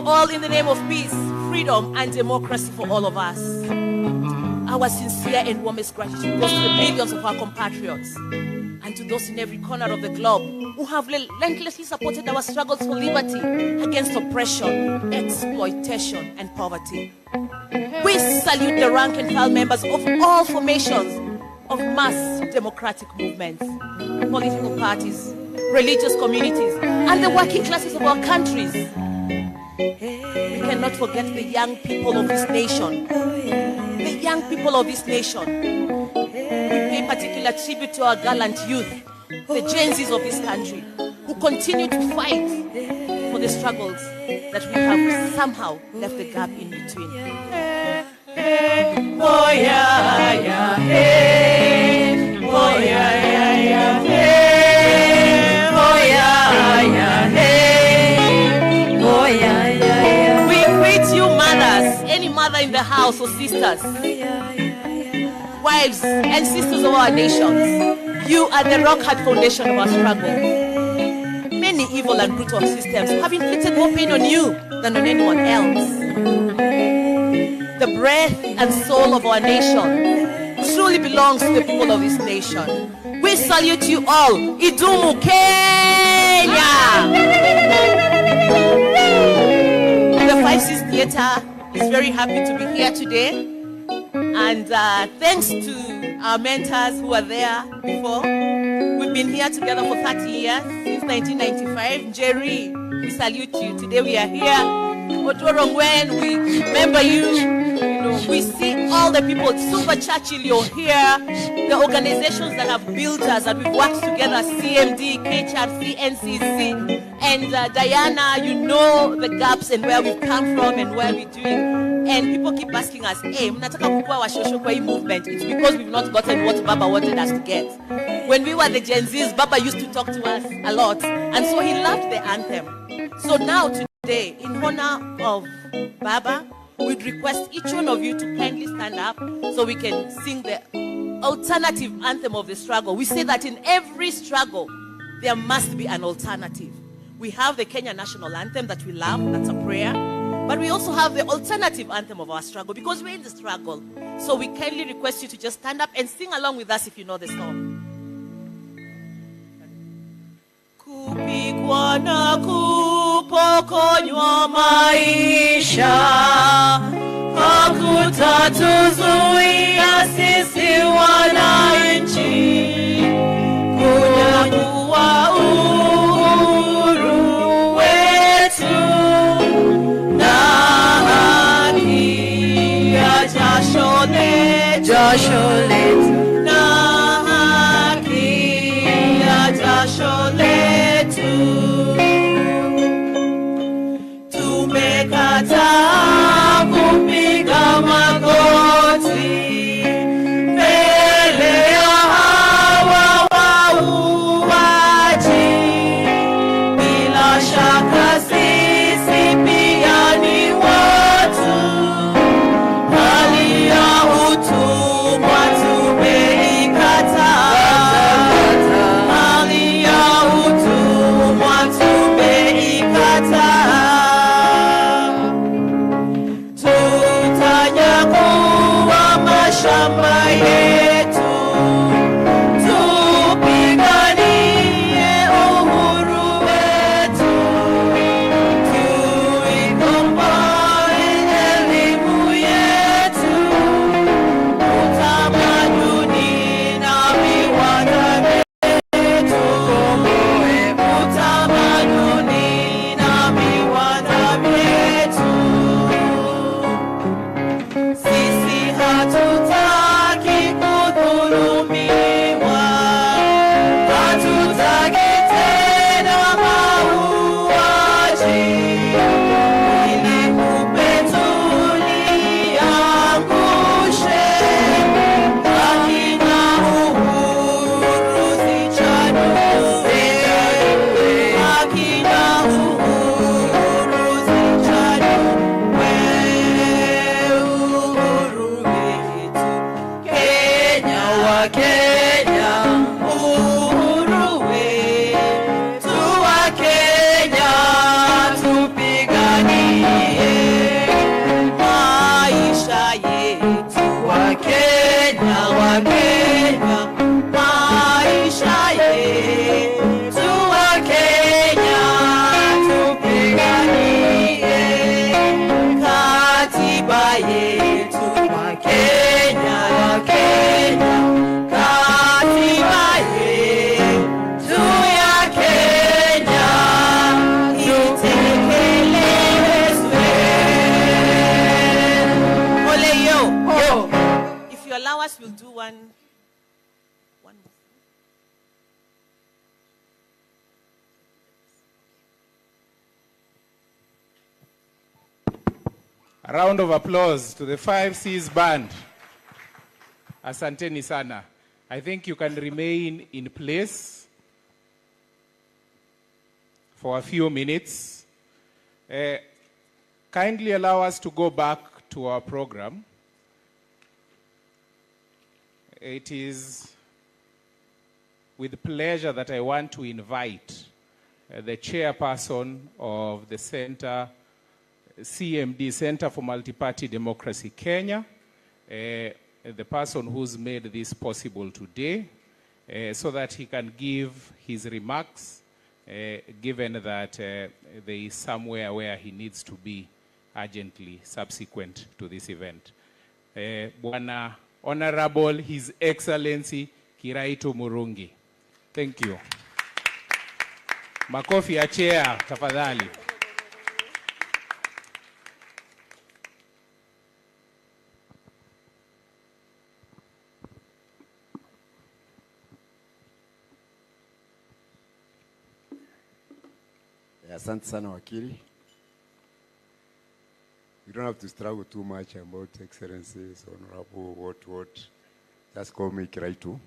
all in the name of peace, freedom, and democracy for all of us. Our sincere and warmest gratitude goes to the millions of our compatriots and to those in every corner of the globe who have relentlessly supported our struggles for liberty against oppression, exploitation, and poverty. We salute the rank and file members of all formations of mass democratic movements, political parties, religious communities, and the working classes of our countries. We cannot forget the young people of this nation. The young people of this nation. We pay particular tribute to our gallant youth, the Gen Zs of this country, who continue to fight for the struggles that we have somehow left the gap in between. Oh yeah, yeah, hey. Oh yeah, yeah, yeah, hey. Oh yeah, yeah, hey. Oh yeah, yeah, yeah. We greet you mothers, any mother in the house or sisters, wives and sisters of our nations. You are the rock-hard foundation of our struggle. Many evil and brutal systems have inflicted more pain on you than on anyone else. The breath and soul of our nation truly belongs to the people of this nation. We salute you all. Idumu Kenya! The 5-6 Theatre is very happy to be here today. And thanks to our mentors who were there before. We've been here together for 30 years, since 1995. Jerry, we salute you. Today we are here. Otorongwen, we remember you. We see all the people. Super Churchill, you're here. The organizations that have built us, that we've worked together, CMD, KHRC, NCC. And Diana, you know the gaps and where we've come from and where we're doing. And people keep asking us, hey, mnataka kukua wa shosho kwa hii movement. It's because we've not gotten what Baba wanted us to get. When we were the Gen Zs, Baba used to talk to us a lot. And so he loved the anthem. So now today, in honor of Baba, we'd request each one of you to kindly stand up so we can sing the alternative anthem of the struggle. We say that in every struggle, there must be an alternative. We have the Kenya national anthem that we love, that's a prayer. But we also have the alternative anthem of our struggle because we're in the struggle. So we kindly request you to just stand up and sing along with us if you know the song. Kupigwa na kupokonywa maisha hakutatuzuia sisi wananchi kunyakua uhuru wetu na haki ya jasho letu na haki ya jasho letu. Tumekataa kupiga magoti mbele ya hawa wauaji. Bila shaka sisi pia ni watu, hali ya utumwa tumeikataa, hali ya utumwa A round of applause to the 5Cs band. Asanteni sana. I think you can remain in place for a few minutes. Kindly allow us to go back to our program. It is with pleasure that I want to invite the chairperson of the Center, CMD, Center for Multi-Party Democracy Kenya, the person who's made this possible today, so that he can give his remarks, given that there is somewhere where he needs to be urgently subsequent to this event. Bwana Honorable His Excellency Kiraitu Murungi. Thank you. Makofi ya chair, tafadhali. Asante sana wakili. You don't have to struggle too much about excellencies, honorable, what. Just call me Kiraitu,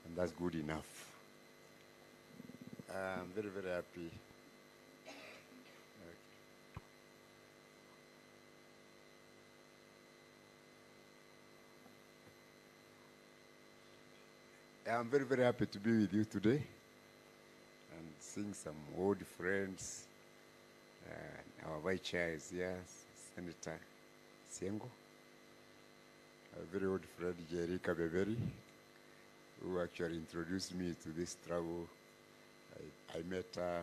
and that's good enough. I'm very, very happy. I'm very, very happy to be with you today and seeing some old friends. Our vice chair is here, Senator Siengo. A very old friend, Jerry Kabeberi, who actually introduced me to this struggle. I met her,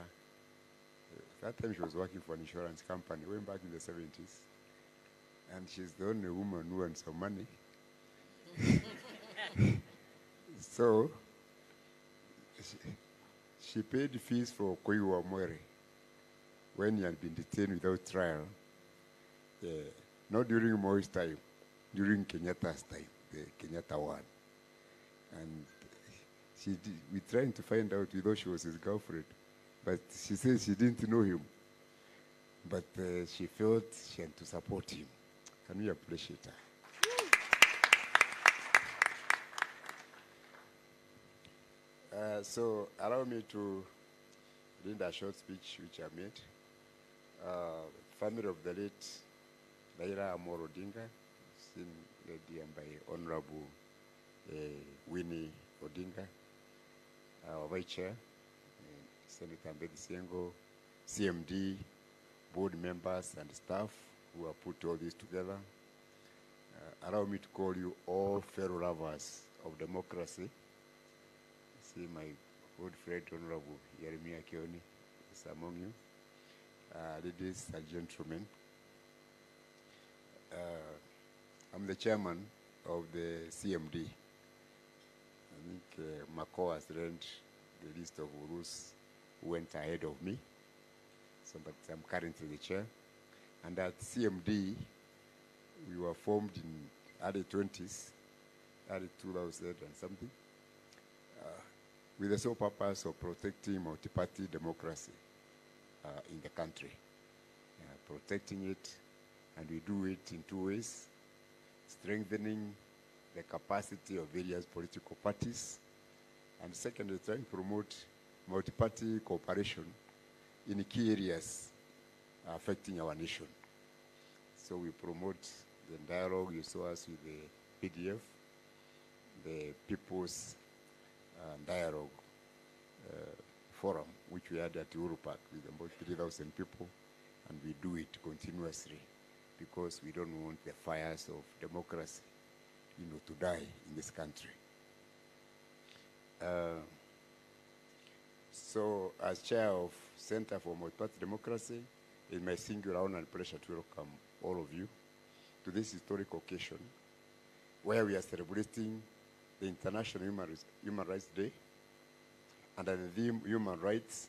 that time she was working for an insurance company, way back in the 70s. And she's the only woman who earned some money. So, she paid fees for Koiwa Mwere when he had been detained without trial, not during Moi's time, during Kenyatta's time, the Kenyatta one. And we tried to find out, we thought she was his girlfriend, but she says she didn't know him. But she felt she had to support him. Can we appreciate her? So allow me to read a short speech which I made. Family of the late Raila Odinga, seen led by Honorable Winnie Odinga, our vice chair, Senator Mbedi Siengo, CMD, board members and staff who have put all this together. Allow me to call you all fellow lovers of democracy. See my good friend, Honorable Yeremia Kioni, is among you. Ladies and gentlemen, I'm the chairman of the CMD. I think Mako has read the list of Urus who went ahead of me. So, but I'm currently the chair. And at CMD, we were formed in early 20s, early 2000 and something, with the sole purpose of protecting multi-party democracy in the country. Protecting it, and we do it in two ways: strengthening the capacity of various political parties, and secondly, trying to promote multi-party cooperation in key areas affecting our nation. So we promote the dialogue. You saw us with the PDF, the People's Dialogue Forum, which we had at Uhuru Park with about 3,000 people, and we do it continuously because we don't want the fires of democracy, to die in this country. So, as chair of Center for Multi-Party Democracy, it's my singular honor and pleasure to welcome all of you to this historic occasion where we are celebrating the International Human Rights Day under the theme Human Rights,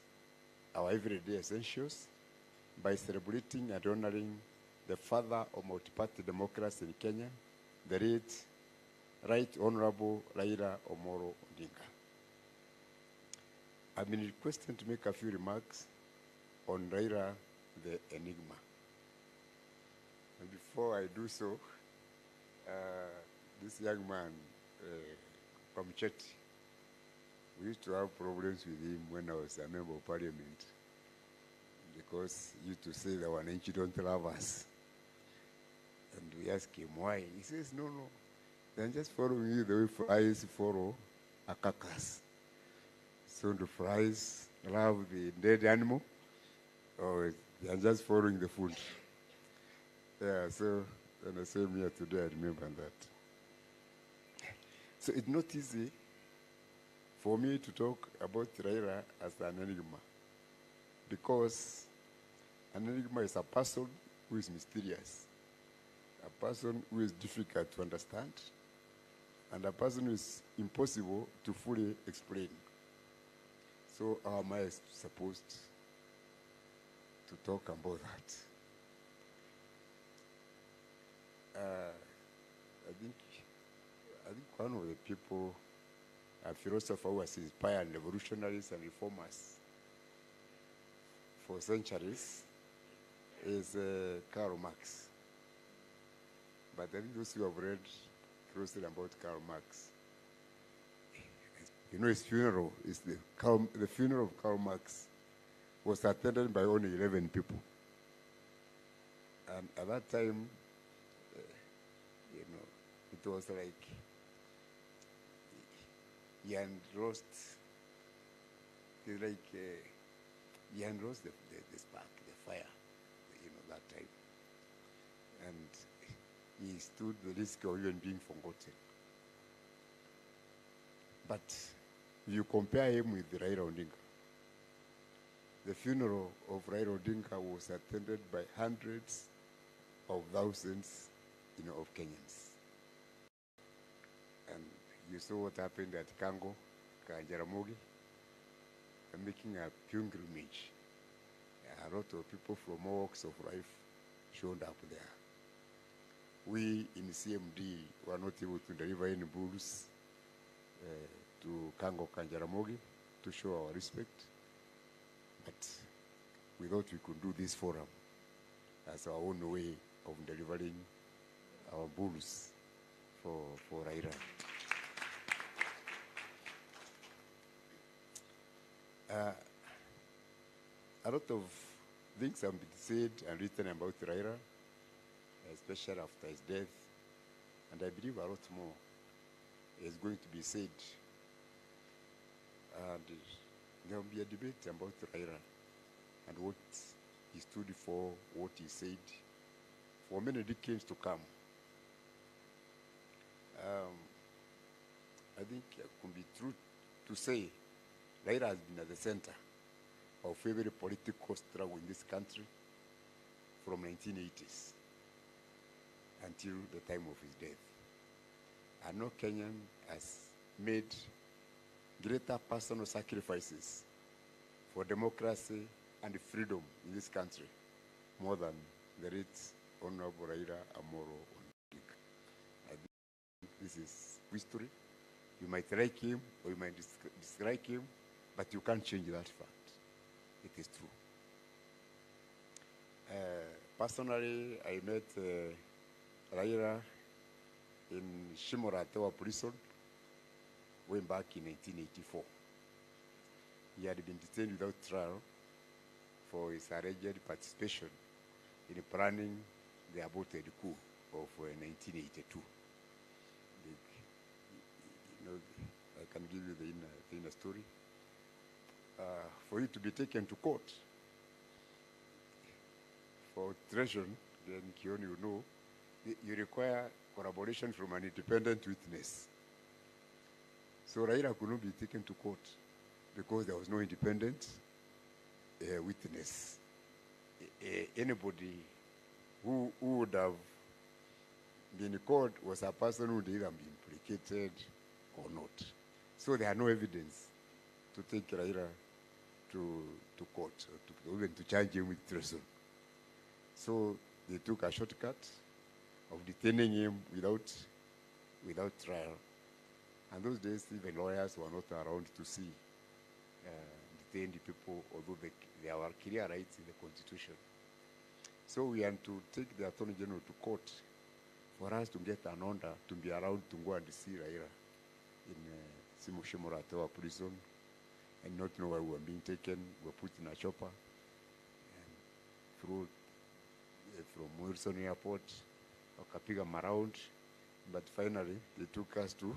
Our Everyday Essentials, by celebrating and honoring the father of multi-party democracy in Kenya, the late Right Honorable Raila Odinga. I've been requested to make a few remarks on Raila the Enigma. And before I do so, this young man, from Chetty, we used to have problems with him when I was a member of parliament, because he used to say that Wananchi don't love us. And we asked him why. He says, no, they're just following you the way flies follow a carcass. So the flies love the dead animal, or they're just following the food. Yeah, so when I came here today, I remember that. So it's not easy for me to talk about Raila as an enigma, because an enigma is a person who is mysterious, a person who is difficult to understand, and a person who is impossible to fully explain. So how am I supposed to talk about that? I think one of the people, a philosopher who has inspired revolutionaries and reformers for centuries, is Karl Marx. But I think those who have read closely about Karl Marx, you know, his funeral is the funeral of Karl Marx was attended by only 11 people. And at that time, it was like he had lost, it's like he had lost the spark, the fire, that time. And he stood the risk of even being forgotten. But if you compare him with Raila Odinga, the funeral of Raila Odinga was attended by hundreds of thousands, of Kenyans. And you saw what happened at Kango, Kanjaramogi, making a pilgrimage. A lot of people from all walks of life showed up there. We in CMD were not able to deliver any bulls to Kango Kanjaramogi to show our respect. But we thought we could do this forum as our own way of delivering our bulls for Raila. A lot of things have been said and written about Raila, especially after his death, and I believe a lot more is going to be said. And there will be a debate about Raila and what he stood for, what he said, for many decades to come. I think it could be true to say Raila has been at the center of every political struggle in this country from 1980s until the time of his death. And no Kenyan has made greater personal sacrifices for democracy and freedom in this country more than the late Honorable Raila Amolo Odinga. I think this is history. You might like him or you might dislike him, but you can't change that fact. It is true. Personally, I met Raila in Shimoratewa prison way back in 1984. He had been detained without trial for his alleged participation in planning the aborted coup of 1982. I can give you the inner story. For you to be taken to court for treason, then Kion, you require collaboration from an independent witness. So Raila could not be taken to court because there was no independent witness. Anybody who would have been caught was a person who would either be implicated or not. So there are no evidence to take Raila to court, or even to charge him with treason. So they took a shortcut of detaining him without trial. And those days, even lawyers were not around to see detained people, although there were clear rights in the Constitution. So we had to take the Attorney General to court for us to get an order to be allowed to go and see Raila in Simushimoratewa prison and not know where we were being taken. We were put in a chopper and through from Wilson Airport, Okapigam around, but finally they took us to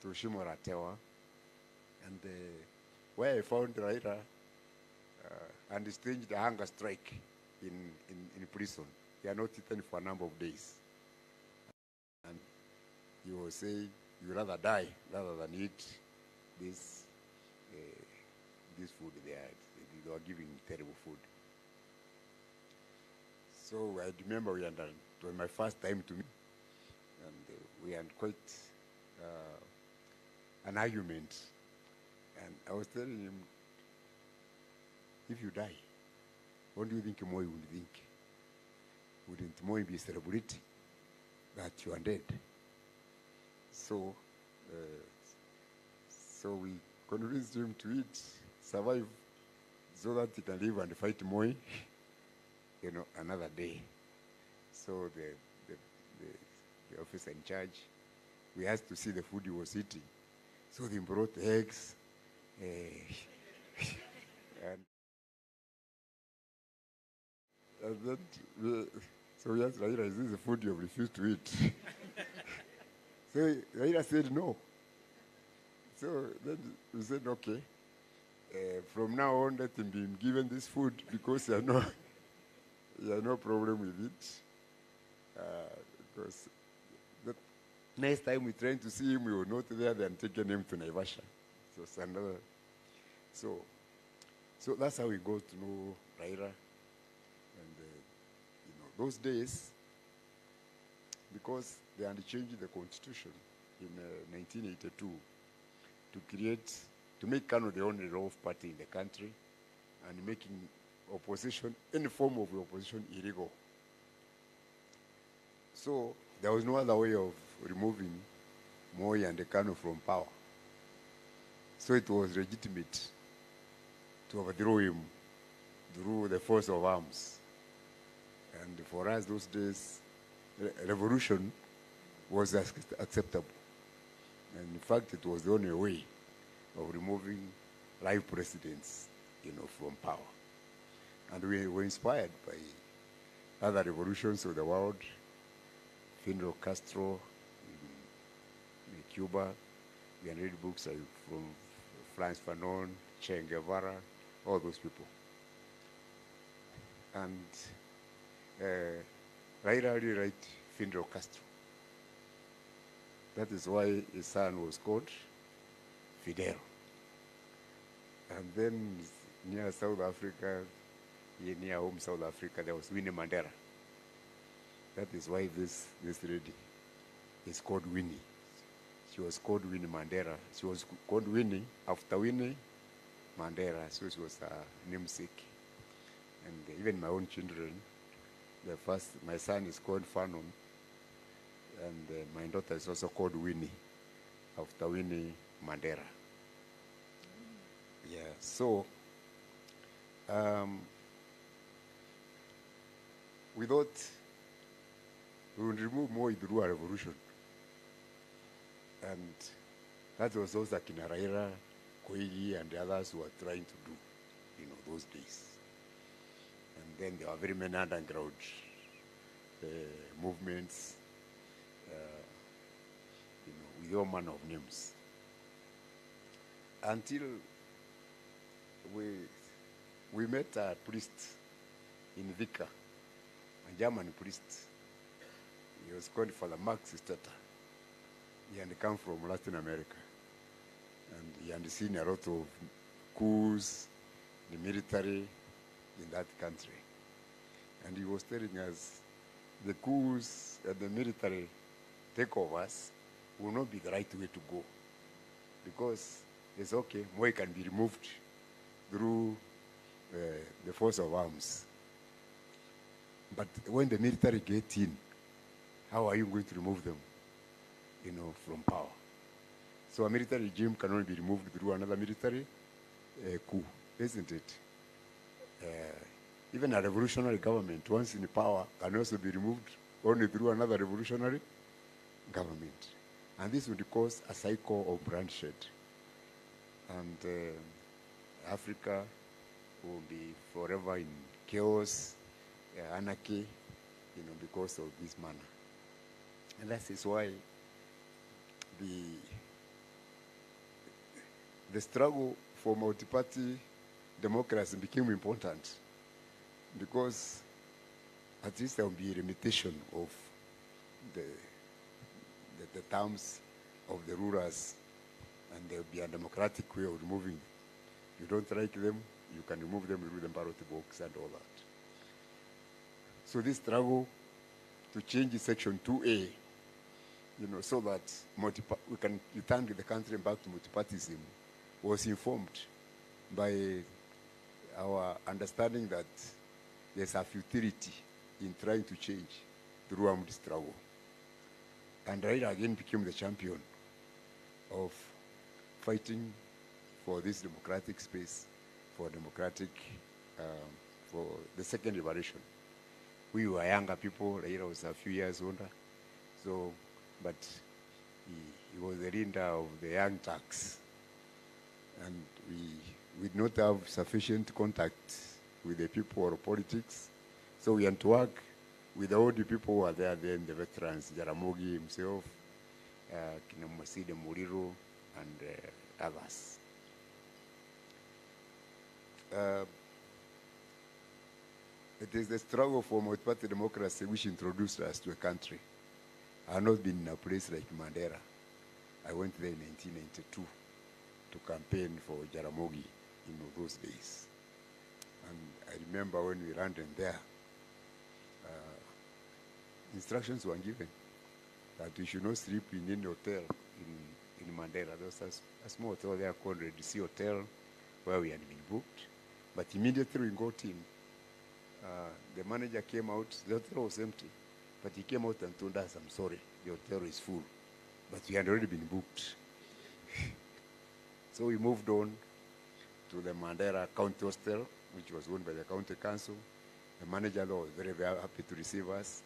Shimoratewa, and where I found Raila and staged a hunger strike in prison. They are not eaten for a number of days. And he was saying, you rather die rather than eat this food they had. They were giving terrible food. So I remember it was my first time to meet, and we had quite an argument. And I was telling him, if you die, what do you think Moi would think? Wouldn't Moi be celebrating that you are dead? So, so we convinced him to eat, survive, so that he can live and fight Moi, another day. So the officer in charge, we asked to see the food he was eating. So they brought eggs, and then so we asked Raila, is this the food you have refused to eat? So Raila said no. So then we said, okay, from now on let him be given this food because he had no problem with it. Because the next time we tried to see him, we were not there, then taking him to Naivasha. So that's how we got to know Raila. And those days, because they had changed the constitution in 1982 to make Kano the only role of party in the country and making opposition, any form of opposition, illegal. So there was no other way of removing Moi and Kano from power. So it was legitimate to overthrow him through the force of arms. And for us those days, revolution was acceptable. And in fact, it was the only way of removing live presidents, from power. And we were inspired by other revolutions of the world, Fidel Castro in Cuba. We can read books from Frantz Fanon, Che Guevara, all those people. And Raila really liked Fidel Castro. That is why his son was called Fidel. And then near South Africa, near home South Africa, there was Winnie Mandela. That is why this lady is called Winnie. She was called Winnie Mandela. She was called Winnie after Winnie Mandela, so she was a namesake. And even my own children, my son is called Fanon, and my daughter is also called Winnie, after Winnie Mandela. Yeah, so we thought we would remove Moi through a revolution. And that was also Akina Raila, Koigi, and the others who were trying to do, those days. And then there were very many underground movements, with all manner of names. Until we met a priest in Vika, a German priest. He was called Father Max Stata. He had come from Latin America. And he had seen a lot of coups, the military in that country. And he was telling us the coups and the military takeovers will not be the right way to go. Because it's okay, Moi can be removed through the force of arms. But when the military get in, how are you going to remove them, from power? So a military regime can only be removed through another military coup, isn't it? even a revolutionary government, once in power, can also be removed only through another revolutionary government. And this would cause a cycle of bloodshed. And Africa will be forever in chaos, anarchy, because of this manner. And that is why the struggle for multi-party democracy became important, because at least there will be a limitation of the terms of the rulers, and there will be a democratic way of removing. You don't like them, you can remove them with the ballot box and all that. So this struggle to change Section 2A, so that we can return the country back to multipartyism, was informed by our understanding that there's a futility in trying to change through armed struggle. And Raila again became the champion of fighting for this democratic space, for the second revolution. We were younger people. Raila was a few years older, but he was the leader of the young Turks, and we did not have sufficient contact with the people or politics, so we had to work with all the people who were there then, the veterans, Jaramogi himself, Kinamwaside Muriro, and others. It is the struggle for multi-party democracy which introduced us to a country. I have not been in a place like Mandera. I went there in 1992 to campaign for Jaramogi in those days. And I remember when we landed there, instructions were given that we should not sleep in any hotel in Mandera. There was a small hotel there called Red Sea Hotel where we had been booked. But immediately we got in, the manager came out. The hotel was empty, but he came out and told us, "I'm sorry, the hotel is full." But we had already been booked. So we moved on to the Mandera County Hostel, which was owned by the county council. The manager was very, very happy to receive us,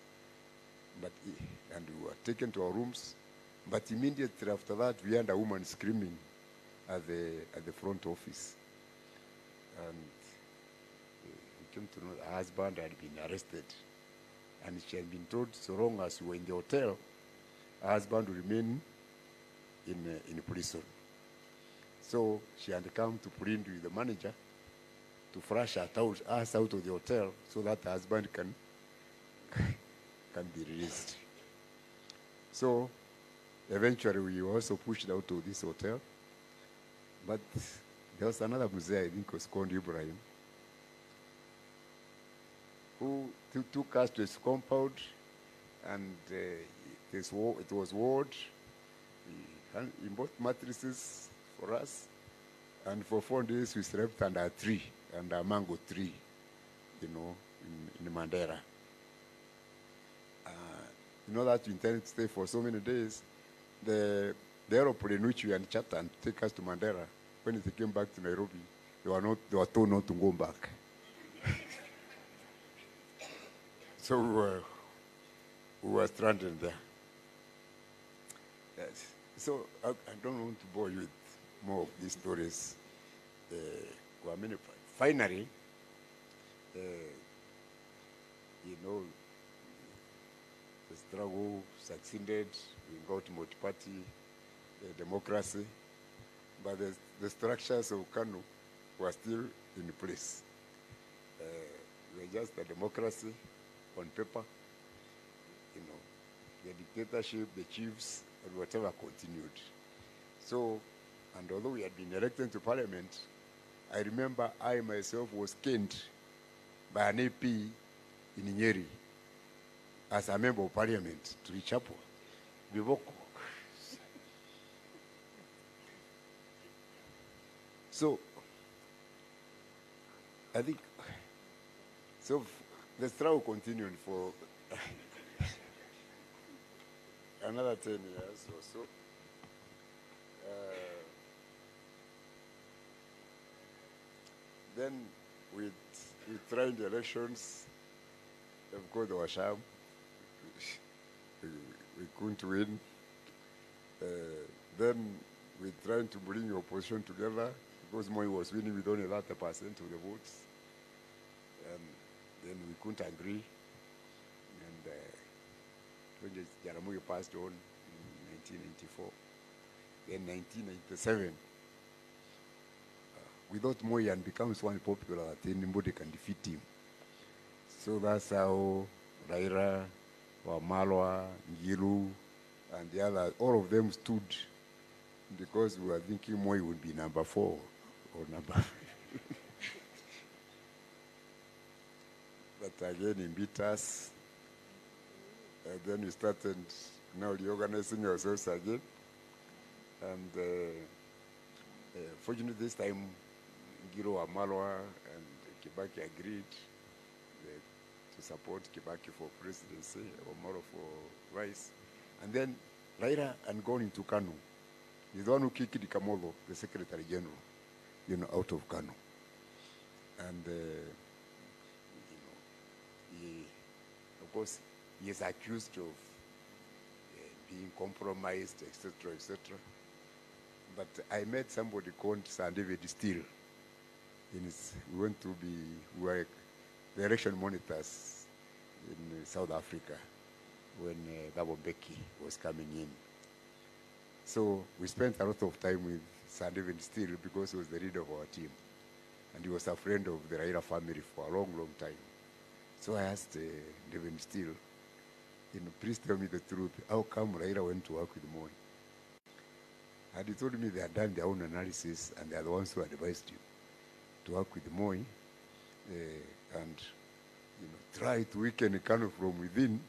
and we were taken to our rooms. But immediately after that, we had a woman screaming at the front office. And we came to know her husband had been arrested. And she had been told, so long as we were in the hotel, her husband would remain in prison. So she had come to plead with the manager to flush us out of the hotel so that her husband can be released. So eventually we were also pushed out of this hotel. But there was another Mzee, I think was called Ibrahim, who took us to his compound, and it was walled. He bought mattresses for us, and for 4 days we slept under a tree, under a mango tree, in Mandera. That we intended to stay for so many days. The aeroplane which we had chartered to take us to Mandera, when they came back to Nairobi, they were told not to go back. So we were stranded there. Yes. So I don't want to bore you with more of these stories. Finally, the struggle succeeded. We got multi-party democracy, but the structures of Kanu were still in place. We were just a democracy on paper. The dictatorship, the chiefs, and whatever continued. So, and although we had been elected to parliament, I remember I myself was caned by an AP in Nyeri as a member of parliament to Ichapo, Bivoko. So, I think, the struggle continued for another 10 years or so. Then with trying the elections, of course, there was sham. We couldn't win. Then we tried to bring the opposition together because Moi was winning with only 30% of the votes. And then we couldn't agree. And when Jaramogi passed on in 1994, then 1997, we thought Moi had become so unpopular that anybody can defeat him. So that's how Raila, Wamalwa, Ngilu, and the others, all of them stood because we were thinking Moi would be number 4 or number 5. But again, he beat us. And then we started now reorganizing ourselves again. And fortunately, this time, Ngilo Wamalwa and Kibaki agreed to support Kibaki for presidency, Wamalwa for vice. And then Raila had gone into Kanu. He's the one who kicked Kamolo, the Secretary General, out of Kanu. And, he, of course, he is accused of being compromised, etc., etc. But I met somebody called Sir David Steele. We went to be, we were the election monitors in South Africa when Thabo Mbeki was coming in. So we spent a lot of time with Sir David Steele because he was the leader of our team. And he was a friend of the Raila family for a long, long time. So I asked David Steele, please tell me the truth. How come Raila went to work with Moi? And he told me they had done their own analysis and they are the ones who advised him to work with Moi and try to weaken Kanu from within.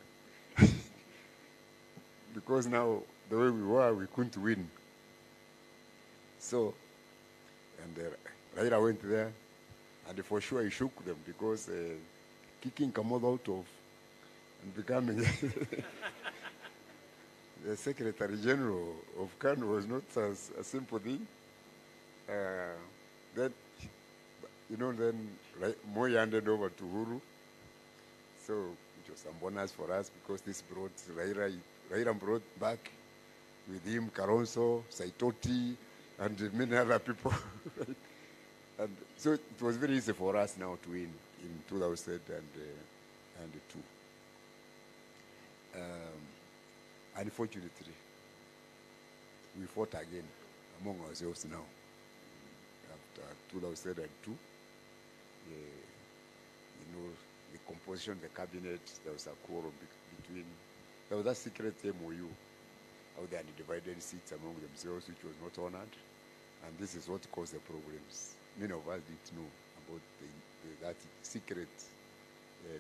Because now, the way we were, we couldn't win. So, and Raila went there, and for sure he shook them because kicking Kamodo out of and becoming the Secretary General of Kanu was not a simple thing. Then Moi handed over to Huru. So it was some bonus for us because this brought Raila brought back with him Kalonzo, Saitoti, and many other people. And so it was very easy for us now to win in 2002. Unfortunately, we fought again among ourselves now. After 2002, the composition of the cabinet, there was a quarrel between, there was a secret MOU, how they had divided seats among themselves, which was not honored. And this is what caused the problems. Many of us didn't know about that secret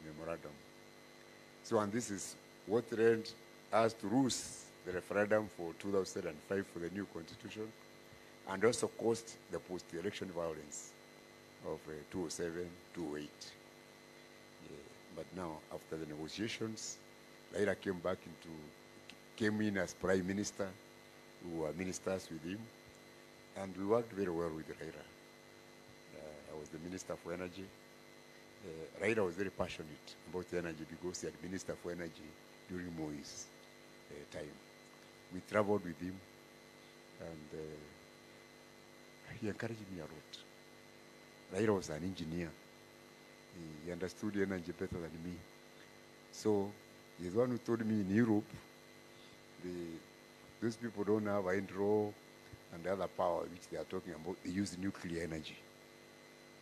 memorandum. So, and this is what led us to lose the referendum for 2005 for the new constitution, and also caused the post-election violence of 2007, 2008. But now, after the negotiations, Raila came in as Prime Minister. We were ministers with him, and we worked very well with Raila. I was the Minister for Energy. Raila was very passionate about energy because he had Minister for Energy during Moi's time. We traveled with him, and he encouraged me a lot. Raila was an engineer. He understood energy better than me. So he's the one who told me in Europe, those people don't have hydro and the other power which they are talking about. They use nuclear energy.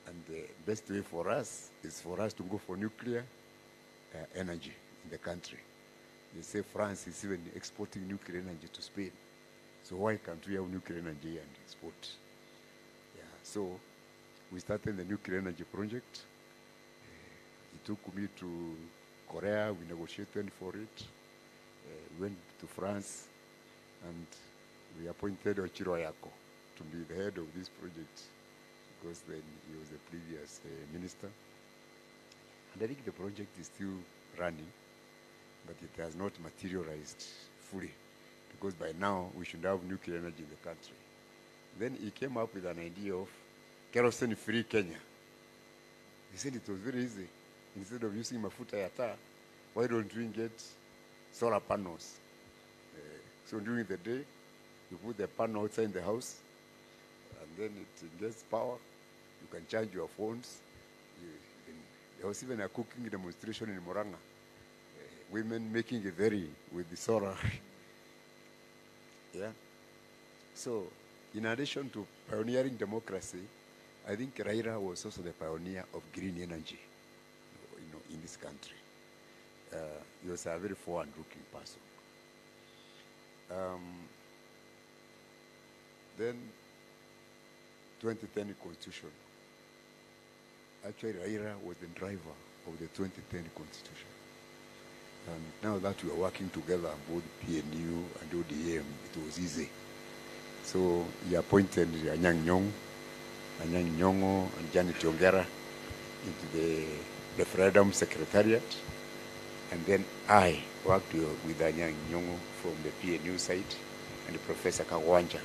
And the best way for us is for us to go for nuclear energy in the country. They say France is even exporting nuclear energy to Spain. So why can't we have nuclear energy and export? Yeah. So we started the nuclear energy project. He took me to Korea. We negotiated for it. Went to France, and we appointed Ochiro Ayako to be the head of this project, because then he was the previous minister. And I think the project is still running, but it has not materialized fully, because by now we should have nuclear energy in the country. Then he came up with an idea of kerosene-free Kenya. He said it was very easy. Instead of using mafuta ya taa, why don't we get solar panels? So during the day, you put the panel outside the house, and then it gets power. You can charge your phones. There was even a cooking demonstration in Moranga. Women making a very with the solar. Yeah. So, in addition to pioneering democracy, I think Raila was also the pioneer of green energy, in this country. He was a very forward-looking person. Then, 2010 Constitution. Actually, Raila was the driver of the 2010 Constitution. And now that we are working together, both PNU and ODM, it was easy. So he appointed Anyang' Nyong'o and Janet Ongera into the referendum secretariat. And then I worked with Anyang' Nyong'o from the PNU side and Professor Kawanja.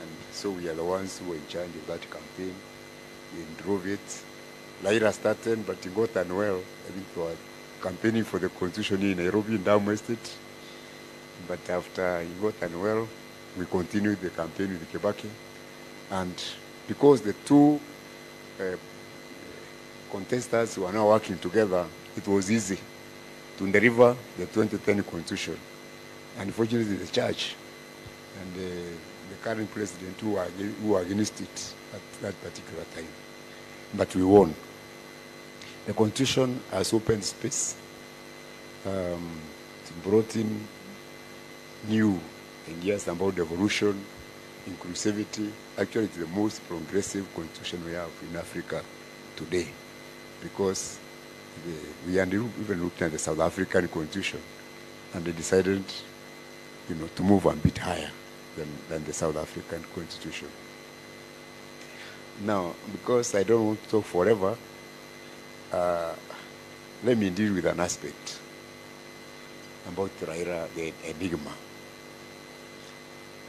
And so we are the ones who were in charge of that campaign. We drove it. Raila started, but he got unwell. I think we were campaigning for the constitution in Nairobi, in Damu Estate. But after he got unwell, we continued the campaign with Kibaki. And because the two contestants were now working together, it was easy to deliver the 2010 constitution. Unfortunately, the church and the current president who were against it at that particular time. But we won. The constitution has opened space. It brought in new ideas about devolution, inclusivity. Actually, it's the most progressive constitution we have in Africa today, because we even looked at the South African constitution, and they decided, to move a bit higher than the South African constitution. Now, because I don't want to talk forever, let me deal with an aspect about Raila, the enigma.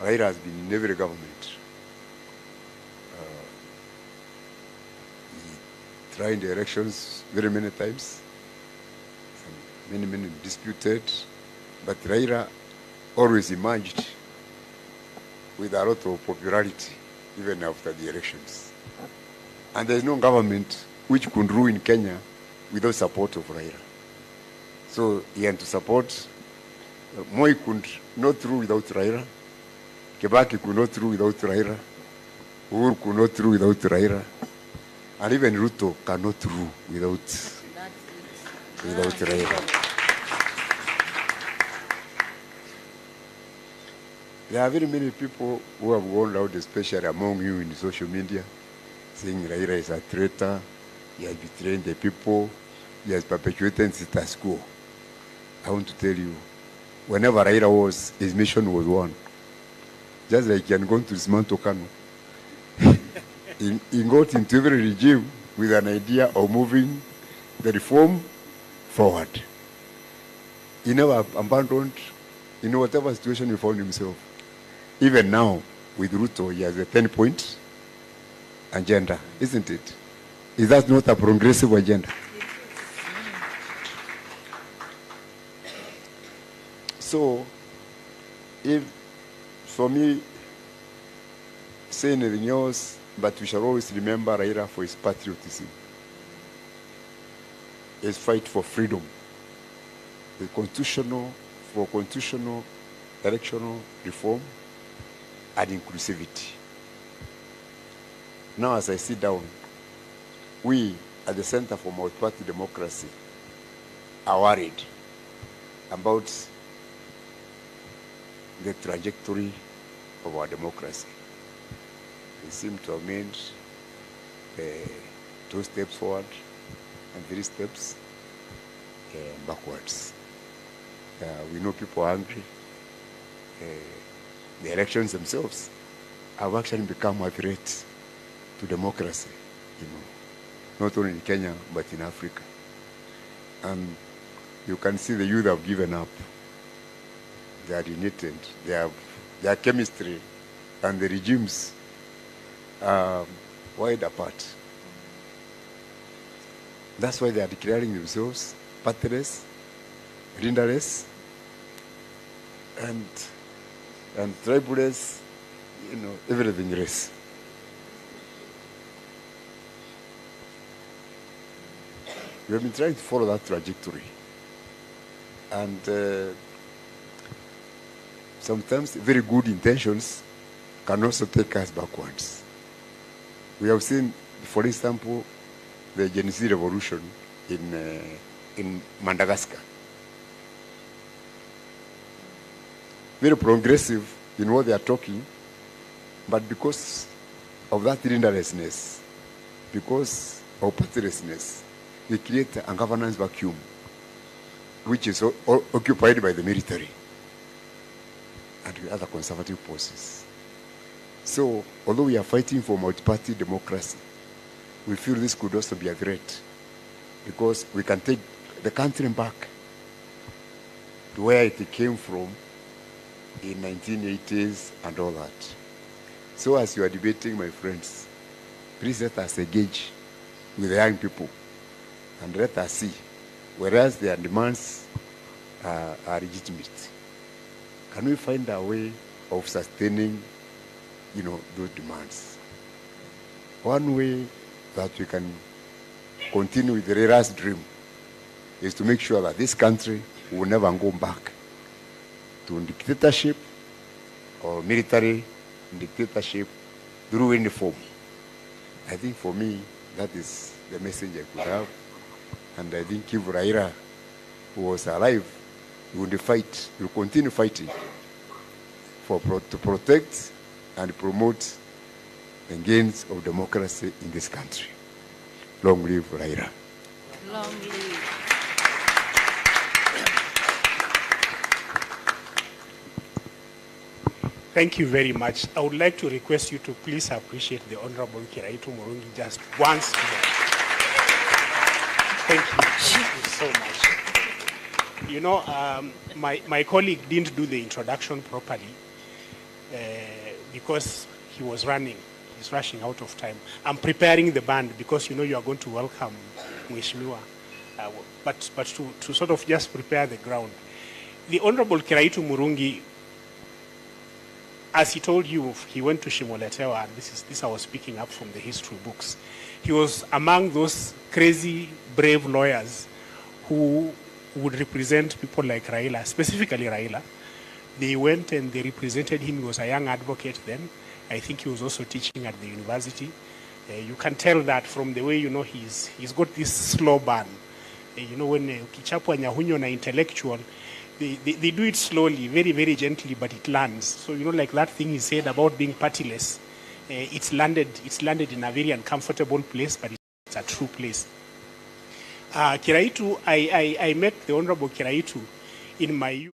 Raila has been in every government. He tried the elections very many times, many disputed, but Raila always emerged with a lot of popularity, even after the elections. And there's no government which could rule in Kenya without support of Raila. So he had to support. Moi could not rule without Raila. Kibaki could not rule without Raila. Uhuru could not rule without Raila. And even Ruto cannot rule without Raila. There are very many people who have gone out, especially among you in social media, saying Raila is a traitor, he has betrayed the people, he has perpetuated status quo. I want to tell you, whenever Raila was, his mission was one. Just like he had gone to dismantle Kano. He got into every regime with an idea of moving the reform forward. He never abandoned, in whatever situation he found himself. Even now, with Ruto, he has a 10-point agenda, isn't it? Is that not a progressive agenda? So, if, for me, say anything else, but we shall always remember Raila for his patriotism, his fight for freedom, for constitutional electoral reform, and inclusivity. Now, as I sit down, we at the Center for Multi-Party Democracy are worried about the trajectory of our democracy. We seem to have made 2 steps forward and 3 steps backwards. We know people are angry. The elections themselves have actually become a threat to democracy, not only in Kenya, but in Africa. And you can see the youth have given up. They are united. Their chemistry and the regimes are wide apart. That's why they are declaring themselves partyless, leaderless, and triballess, everything less. We have been trying to follow that trajectory. And sometimes very good intentions can also take us backwards. We have seen, for example, the Gen Z revolution in Madagascar. Very progressive in what they are talking, but because of that leaderlessness, because of partylessness, they create a governance vacuum, which is occupied by the military and other conservative forces. So, although we are fighting for multi-party democracy, we feel this could also be a threat, because we can take the country back to where it came from in 1980s and all that. So as you are debating, my friends, please let us engage with the young people and let us see, whereas their demands are legitimate, can we find a way of sustaining, those demands? One way that we can continue with Raila's dream is to make sure that this country will never go back to dictatorship or military dictatorship through any form. I think for me, that is the message I could have. And I think if Raila was alive, he would fight, he will continue fighting to protect and promote the gains of democracy in this country. Long live Raila. Long live. Thank you very much. I would like to request you to please appreciate the Honorable Kiraitu Murungi just once more. Thank you so much. My colleague didn't do the introduction properly because he was running. He's rushing out of time. I'm preparing the band because you are going to welcome Mheshimiwa. But to sort of just prepare the ground. The Honorable Kiraitu Murungi, as he told you, he went to Shimoletewa, and this I was picking up from the history books. He was among those crazy, brave lawyers who would represent people like Raila, specifically Raila. They went and they represented him. He was a young advocate then. I think he was also teaching at the university. You can tell that from the way, he's got this slow burn. When ukichapwa nyahunyo na intellectual, they do it slowly, very, very gently, but it lands. So, like that thing he said about being partyless, it's landed in a very uncomfortable place, but it's a true place. Kiraitu, I met the Honorable Kiraitu in my youth.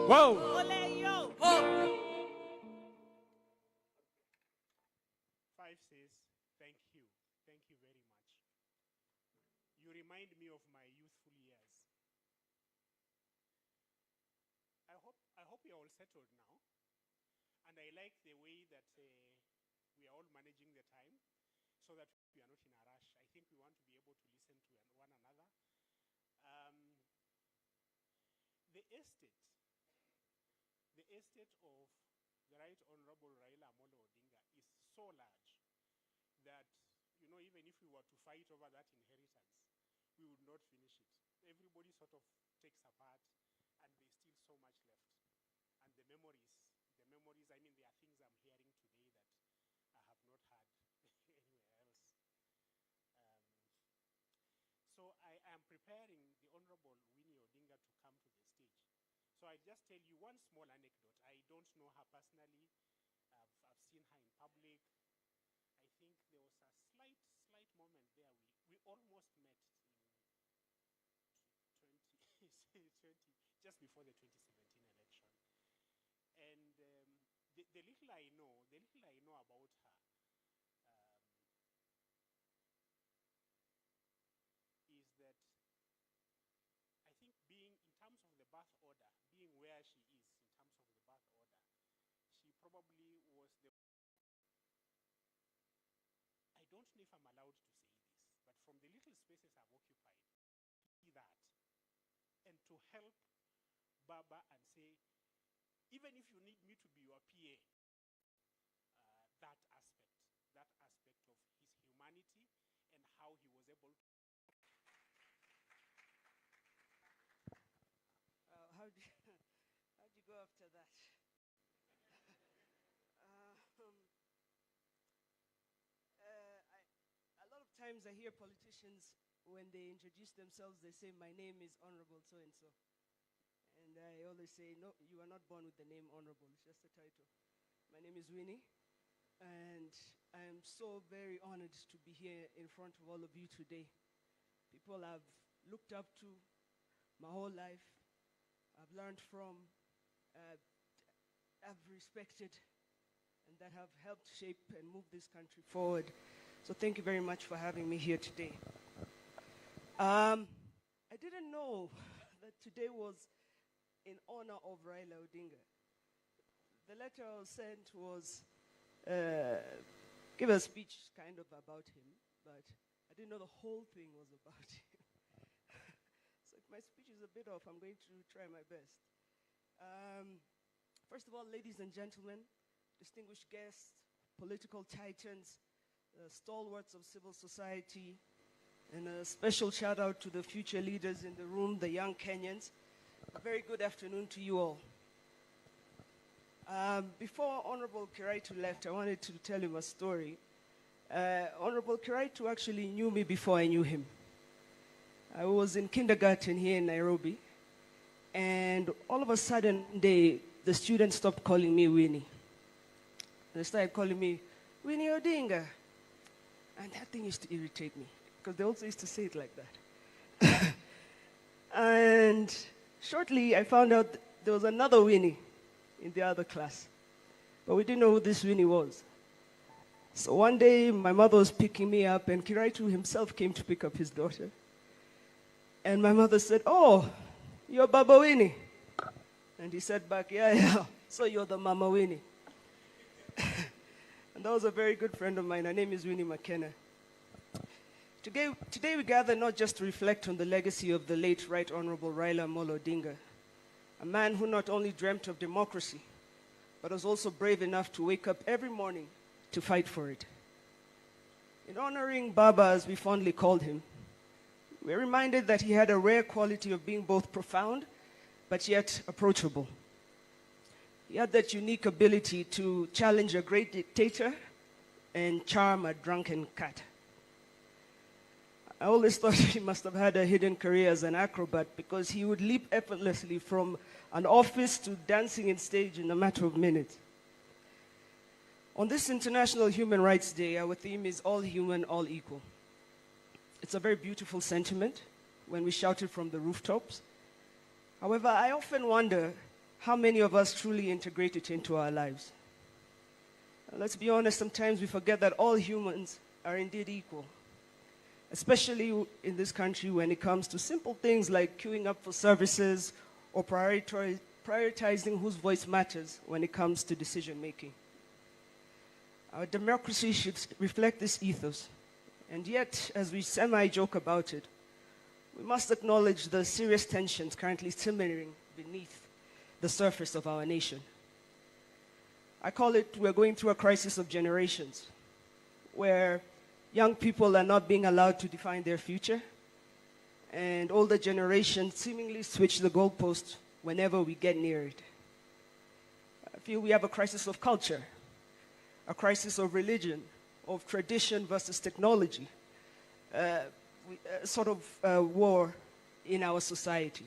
Whoa! Five says, thank you very much. You remind me of my youthful years. I hope you're all settled now. And I like the way that we are all managing the time so that we are not in a rush. I think we want to be able to listen to one another. The estate of the Right Honorable Raila Amolo Odinga is so large that, even if we were to fight over that inheritance, we would not finish it. Everybody sort of takes a part, and there's still so much left. And the memories, there are things I'm hearing today that I have not heard anywhere else. So I am preparing the Honorable Winnie Odinga to come to the stage. So I just tell you one small anecdote. I don't know her personally. I've seen her in public. I think there was a slight moment there. We almost met in 20, just before the 2017 election. And the little I know about her, is that I think being, in terms of the birth order, being where she is in terms of the birth order, she probably was the, I don't know if I'm allowed to say this, but from the little spaces I've occupied, see that, and to help Baba and say, even if you need me to be your PA, that aspect of his humanity and how he was able to. How'd you go after that? A lot of times I hear politicians, when they introduce themselves, they say, my name is Honorable so-and-so. And I always say, no, you are not born with the name Honorable, it's just a title. My name is Winnie, and I am so very honored to be here in front of all of you today. People I've looked up to my whole life, I've learned from, I've respected, and that have helped shape and move this country forward. So thank you very much for having me here today. I didn't know that today was in honor of Raila Odinga. The letter I was sent was give a speech kind of about him, but I didn't know the whole thing was about him. So if my speech is a bit off, I'm going to try my best. First of all, ladies and gentlemen, distinguished guests, political titans, stalwarts of civil society, and a special shout out to the future leaders in the room, the young Kenyans. A very good afternoon to you all. Before Honorable Kiraitu left, I wanted to tell him a story. Honorable Kiraitu actually knew me before I knew him. I was in kindergarten here in Nairobi, and all of a sudden, the students stopped calling me Winnie. They started calling me Winnie Odinga. And that thing used to irritate me, because they also used to say it like that. And shortly, I found out there was another Winnie in the other class. But we didn't know who this Winnie was. So one day, my mother was picking me up, and Kiraitu himself came to pick up his daughter. And my mother said, oh, you're Baba Winnie. And he said back, yeah, so you're the Mama Winnie. And that was a very good friend of mine. Her name is Winnie McKenna. Today we gather not just to reflect on the legacy of the late Right Honorable Raila Amolo Odinga, a man who not only dreamt of democracy, but was also brave enough to wake up every morning to fight for it. In honoring Baba, as we fondly called him, we're reminded that he had a rare quality of being both profound, but yet approachable. He had that unique ability to challenge a great dictator and charm a drunken cat. I always thought he must have had a hidden career as an acrobat, because he would leap effortlessly from an office to dancing in stage in a matter of minutes. On this International Human Rights Day, our theme is all human, all equal. It's a very beautiful sentiment when we shout it from the rooftops. However, I often wonder how many of us truly integrate it into our lives. Let's be honest, sometimes we forget that all humans are indeed equal, especially in this country when it comes to simple things like queuing up for services or prioritizing whose voice matters when it comes to decision making. Our democracy should reflect this ethos, and yet, as we semi-joke about it, we must acknowledge the serious tensions currently simmering beneath the surface of our nation. I call it, we're going through a crisis of generations, where young people are not being allowed to define their future, and older generations seemingly switch the goalposts whenever we get near it. I feel we have a crisis of culture, a crisis of religion, of tradition versus technology, sort of war in our society.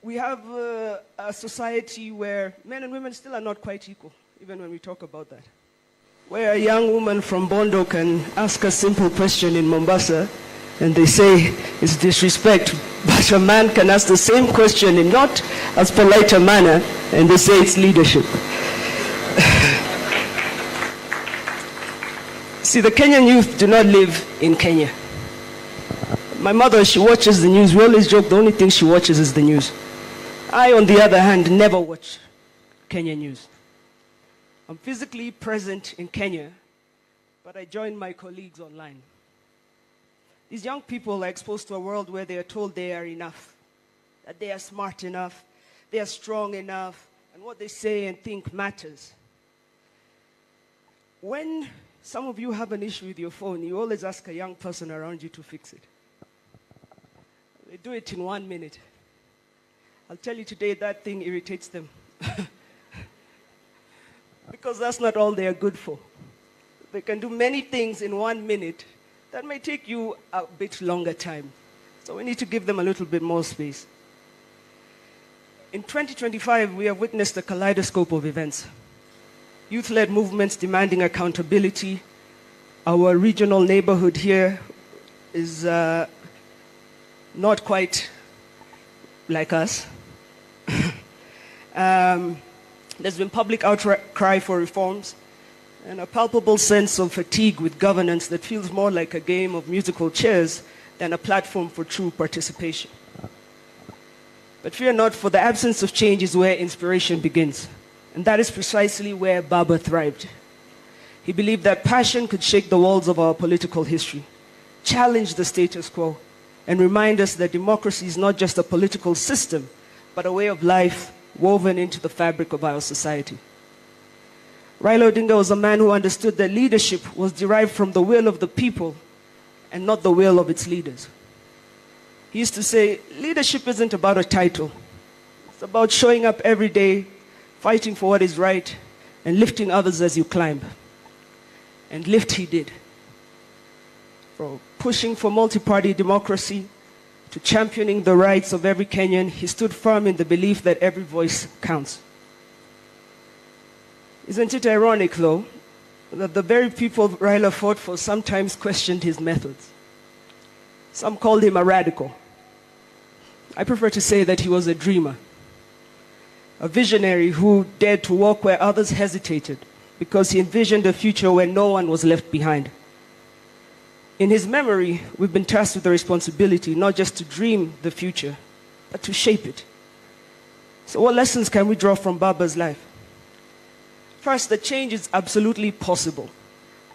We have a society where men and women still are not quite equal, even when we talk about that. Where a young woman from Bondo can ask a simple question in Mombasa, and they say it's disrespect, but a man can ask the same question in not as polite a manner, and they say it's leadership. See, the Kenyan youth do not live in Kenya. My mother, she watches the news. We always joke the only thing she watches is the news. I, on the other hand, never watch Kenyan news. I'm physically present in Kenya, but I join my colleagues online. These young people are exposed to a world where they are told they are enough, that they are smart enough, they are strong enough, and what they say and think matters. When some of you have an issue with your phone, you always ask a young person around you to fix it. They do it in 1 minute. I'll tell you today that thing irritates them. Because that's not all they are good for. They can do many things in 1 minute that may take you a bit longer time. So we need to give them a little bit more space. In 2025, we have witnessed a kaleidoscope of events. Youth-led movements demanding accountability. Our regional neighborhood here is not quite like us. There's been public outcry for reforms and a palpable sense of fatigue with governance that feels more like a game of musical chairs than a platform for true participation. But fear not, for the absence of change is where inspiration begins. And that is precisely where Baba thrived. He believed that passion could shake the walls of our political history, challenge the status quo, and remind us that democracy is not just a political system, but a way of life woven into the fabric of our society. Raila Odinga was a man who understood that leadership was derived from the will of the people and not the will of its leaders. He used to say, leadership isn't about a title. It's about showing up every day, fighting for what is right, and lifting others as you climb. And lift he did. From pushing for multi-party democracy to championing the rights of every Kenyan, he stood firm in the belief that every voice counts. Isn't it ironic, though, that the very people Raila fought for sometimes questioned his methods? Some called him a radical. I prefer to say that he was a dreamer, a visionary who dared to walk where others hesitated because he envisioned a future where no one was left behind. In his memory, we've been tasked with the responsibility not just to dream the future, but to shape it. So what lessons can we draw from Baba's life? First, that change is absolutely possible,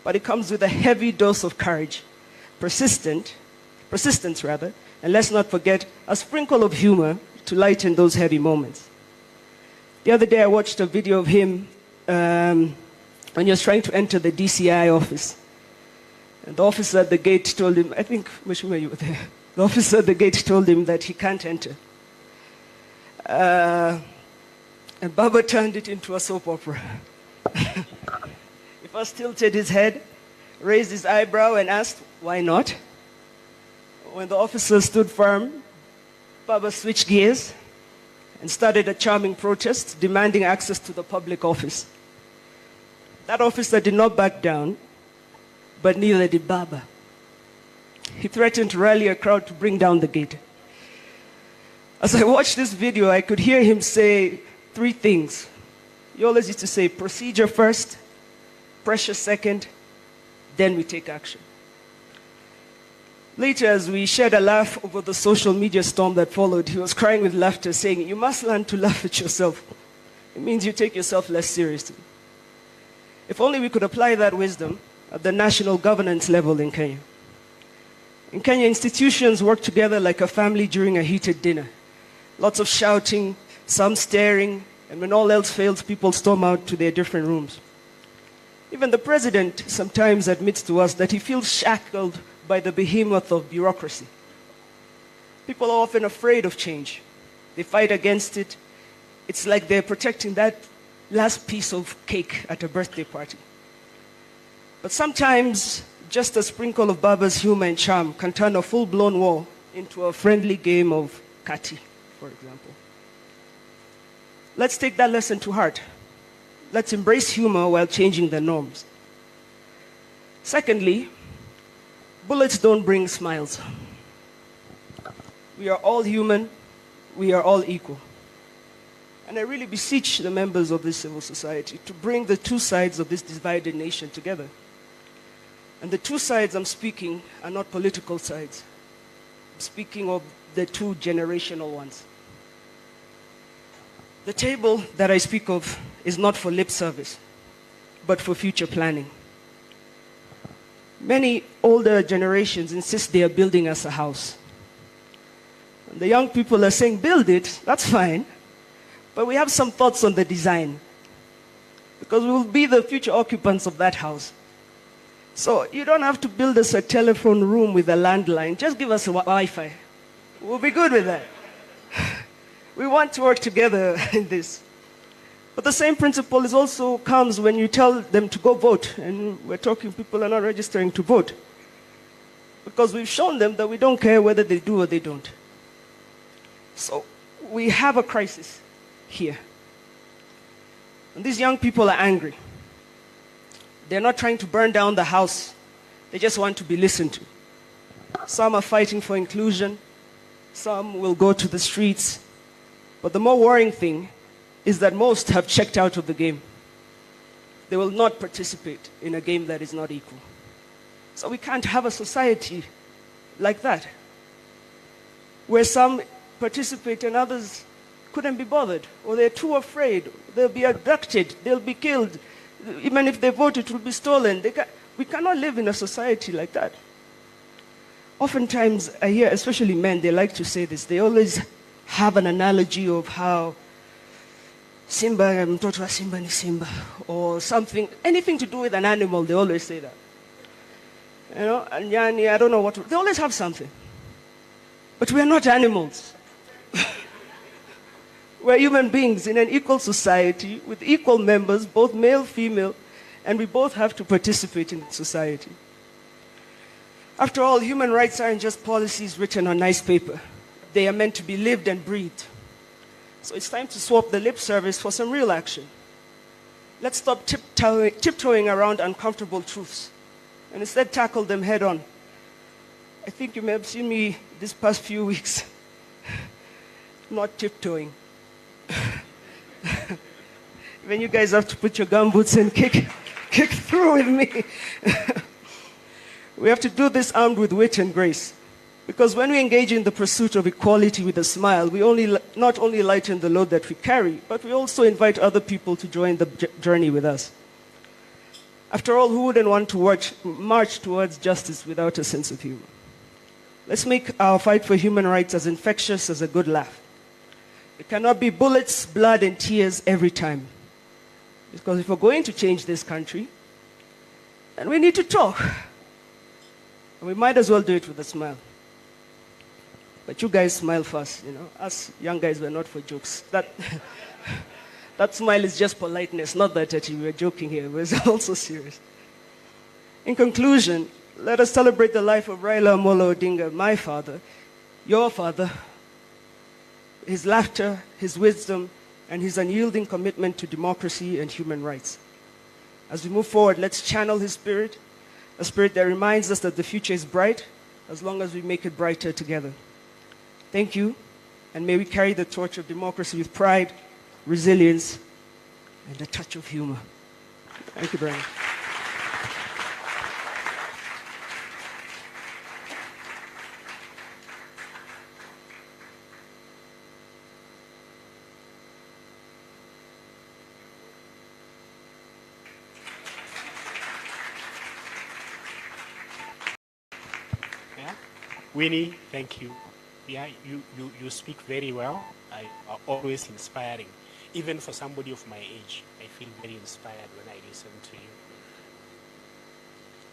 but it comes with a heavy dose of courage, persistence, and let's not forget, a sprinkle of humor to lighten those heavy moments. The other day I watched a video of him when he was trying to enter the DCI office. And the officer at the gate told him, I think, Mheshimiwa, you were there. The officer at the gate told him that he can't enter. And Baba turned it into a soap opera. He first tilted his head, raised his eyebrow, and asked, why not? When the officer stood firm, Baba switched gears and started a charming protest demanding access to the public office. That officer did not back down, but neither did Baba. He threatened to rally a crowd to bring down the gate. As I watched this video, I could hear him say 3 things. He always used to say, procedure first, pressure second, then we take action. Later, as we shared a laugh over the social media storm that followed, he was crying with laughter, saying, you must learn to laugh at yourself. It means you take yourself less seriously. If only we could apply that wisdom at the national governance level in Kenya. In Kenya, institutions work together like a family during a heated dinner. Lots of shouting, some staring, and when all else fails, people storm out to their different rooms. Even the president sometimes admits to us that he feels shackled by the behemoth of bureaucracy. People are often afraid of change. They fight against it. It's like they're protecting that last piece of cake at a birthday party. But sometimes, just a sprinkle of Baba's humor and charm can turn a full-blown war into a friendly game of kati, for example. Let's take that lesson to heart. Let's embrace humor while changing the norms. Secondly, bullets don't bring smiles. We are all human. We are all equal. And I really beseech the members of this civil society to bring the two sides of this divided nation together. And the two sides I'm speaking are not political sides. I'm speaking of the two generational ones. The table that I speak of is not for lip service, but for future planning. Many older generations insist they are building us a house. And the young people are saying, build it, that's fine. But we have some thoughts on the design, because we will be the future occupants of that house. So you don't have to build us a telephone room with a landline. Just give us a Wi-Fi. We'll be good with that. We want to work together in this. But the same principle also comes when you tell them to go vote. And we're talking, people are not registering to vote. Because we've shown them that we don't care whether they do or they don't. So we have a crisis here. And these young people are angry. They're not trying to burn down the house. They just want to be listened to. Some are fighting for inclusion. Some will go to the streets. But the more worrying thing is that most have checked out of the game. They will not participate in a game that is not equal. So we can't have a society like that, where some participate and others couldn't be bothered, or they're too afraid, they'll be abducted, they'll be killed. Even if they vote, it will be stolen. We cannot live in a society like that. Oftentimes, I hear, especially men, they like to say this. They always have an analogy of how Simba, mtoto wa Simba ni Simba, or something, anything to do with an animal, they always say that. You know, and Yani, I don't know what, they always have something. But we are not animals. We're human beings in an equal society with equal members, both male, female, and we both have to participate in society. After all, human rights aren't just policies written on nice paper. They are meant to be lived and breathed. So it's time to swap the lip service for some real action. Let's stop tiptoeing around uncomfortable truths and instead tackle them head on. I think you may have seen me these past few weeks not tiptoeing. When you guys have to put your gumboots and kick through with me. We have to do this armed with wit and grace. Because when we engage in the pursuit of equality with a smile, we not only lighten the load that we carry, but we also invite other people to join the journey with us. After all, who wouldn't want to march towards justice without a sense of humor? Let's make our fight for human rights as infectious as a good laugh. It cannot be bullets, blood, and tears every time. Because if we're going to change this country, then we need to talk. And we might as well do it with a smile. But you guys smile first, you know. Us young guys were not for jokes. That smile is just politeness, not that actually we're joking here. We're also serious. In conclusion, let us celebrate the life of Raila Odinga, my father, your father, his laughter, his wisdom, and his unyielding commitment to democracy and human rights. As we move forward, let's channel his spirit, a spirit that reminds us that the future is bright as long as we make it brighter together. Thank you, and may we carry the torch of democracy with pride, resilience, and a touch of humor. Thank you very much. Winnie, thank you. Yeah, you speak very well. Are always inspiring. Even for somebody of my age, I feel very inspired when I listen to you.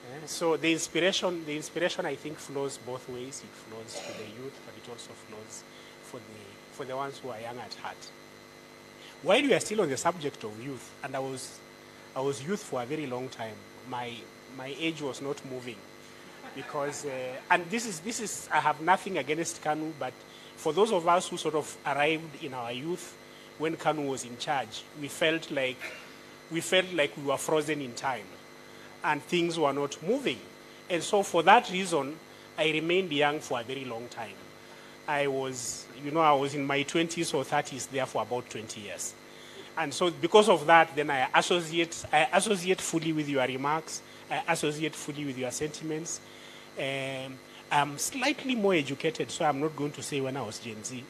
Yeah, so the inspiration I think flows both ways. It flows to the youth, but it also flows for the ones who are young at heart. While we are still on the subject of youth, and I was youth for a very long time, my age was not moving. Because, and this is, I have nothing against KANU, but for those of us who sort of arrived in our youth when KANU was in charge, we felt like we were frozen in time and things were not moving. And so for that reason, I remained young for a very long time. I was in my 20s or 30s there for about 20 years. And so because of that, then I associate fully with your remarks, I associate fully with your sentiments. I'm slightly more educated, so I'm not going to say when I was Gen Z.